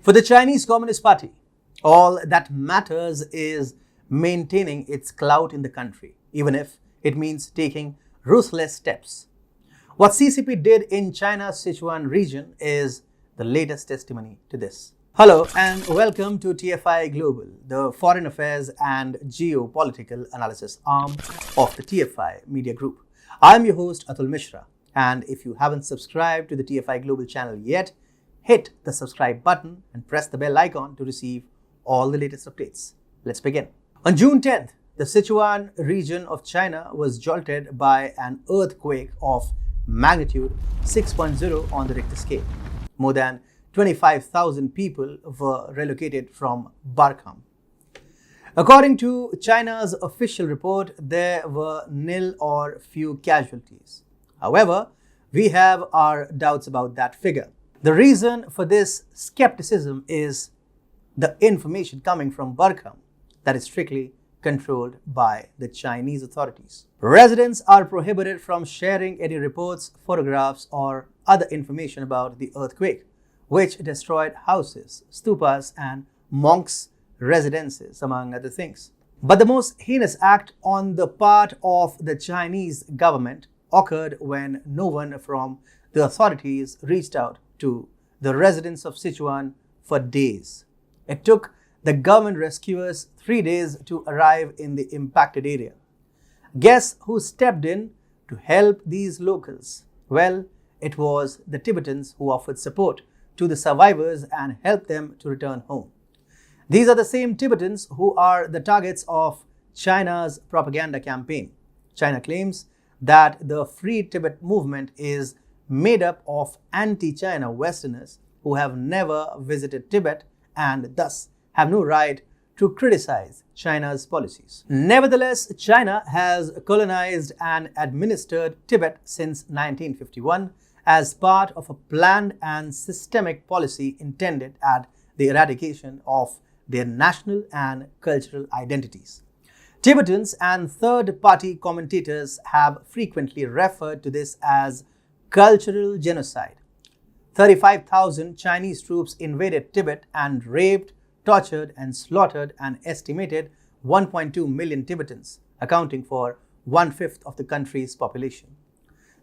For the Chinese Communist Party, all that matters is maintaining its clout in the country, even if it means taking ruthless steps. What CCP did in China's Sichuan region is the latest testimony to this. Hello and welcome to TFI Global, the foreign affairs and geopolitical analysis arm of the TFI Media Group. I'm your host Atul Mishra, and if you haven't subscribed to the TFI Global channel yet, hit the subscribe button and press the bell icon to receive all the latest updates. Let's begin. On June 10th, the Sichuan region of China was jolted by an earthquake of magnitude 6.0 on the Richter scale. More than 25,000 people were relocated from Barkham. According to China's official report, there were nil or few casualties. However, we have our doubts about that figure. The reason for this skepticism is the information coming from Barkham that is strictly controlled by the Chinese authorities. Residents are prohibited from sharing any reports, photographs, or other information about the earthquake, which destroyed houses, stupas, and monks' residences, among other things. But the most heinous act on the part of the Chinese government occurred when no one from the authorities reached out to the residents of Sichuan for days. It took the government rescuers 3 days to arrive in the impacted area. Guess who stepped in to help these locals? Well, it was the Tibetans who offered support to the survivors and helped them to return home. These are the same Tibetans who are the targets of China's propaganda campaign. China claims that the Free Tibet movement is made up of anti-China Westerners who have never visited Tibet and thus have no right to criticize China's policies. Nevertheless, China has colonized and administered Tibet since 1951 as part of a planned and systemic policy intended at the eradication of their national and cultural identities. Tibetans and third-party commentators have frequently referred to this as cultural genocide. 35,000 Chinese troops invaded Tibet and raped, tortured, and slaughtered an estimated 1.2 million Tibetans, accounting for 1/5 of the country's population.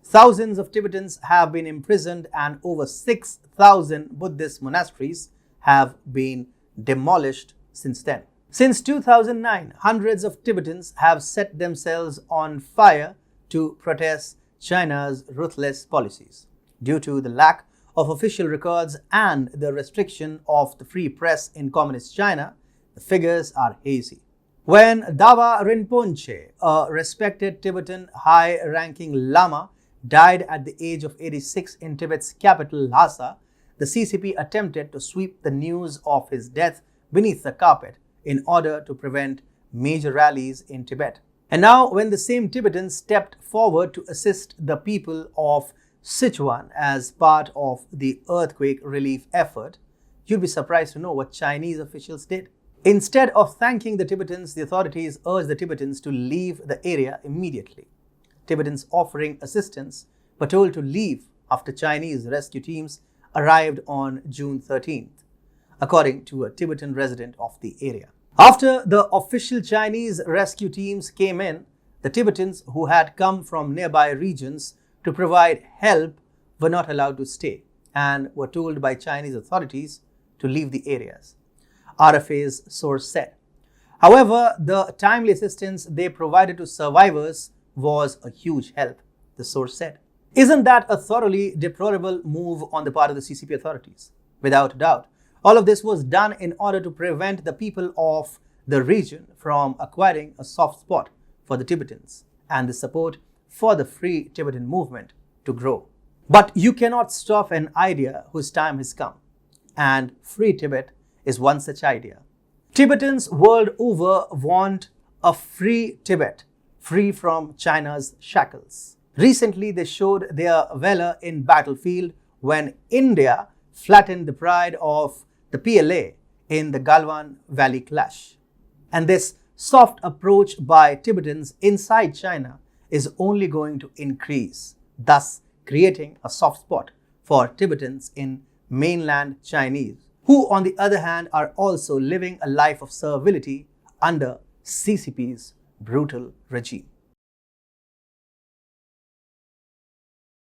Thousands of Tibetans have been imprisoned and over 6,000 Buddhist monasteries have been demolished since then. Since 2009, hundreds of Tibetans have set themselves on fire to protest China's ruthless policies. Due to the lack of official records and the restriction of the free press in Communist China, the figures are hazy. When Dawa Rinpoche, a respected Tibetan high-ranking Lama, died at the age of 86 in Tibet's capital Lhasa, the CCP attempted to sweep the news of his death beneath the carpet in order to prevent major rallies in Tibet. And now, when the same Tibetans stepped forward to assist the people of Sichuan as part of the earthquake relief effort, you'd be surprised to know what Chinese officials did. Instead of thanking the Tibetans, the authorities urged the Tibetans to leave the area immediately. Tibetans offering assistance were told to leave after Chinese rescue teams arrived on June 13th, according to a Tibetan resident of the area. After the official Chinese rescue teams came in, the Tibetans who had come from nearby regions to provide help were not allowed to stay and were told by Chinese authorities to leave the areas, RFA's source said. However, the timely assistance they provided to survivors was a huge help, the source said. Isn't that a thoroughly deplorable move on the part of the CCP authorities? Without doubt, all of this was done in order to prevent the people of the region from acquiring a soft spot for the Tibetans and the support for the Free Tibetan movement to grow. But you cannot stop an idea whose time has come, and Free Tibet is one such idea. Tibetans world over want a free Tibet, free from China's shackles. Recently, they showed their valor in battlefield when India flattened the pride of the PLA in the Galwan Valley clash. And this soft approach by Tibetans inside China is only going to increase, thus creating a soft spot for Tibetans in mainland Chinese who on the other hand are also living a life of servility under CCP's brutal regime.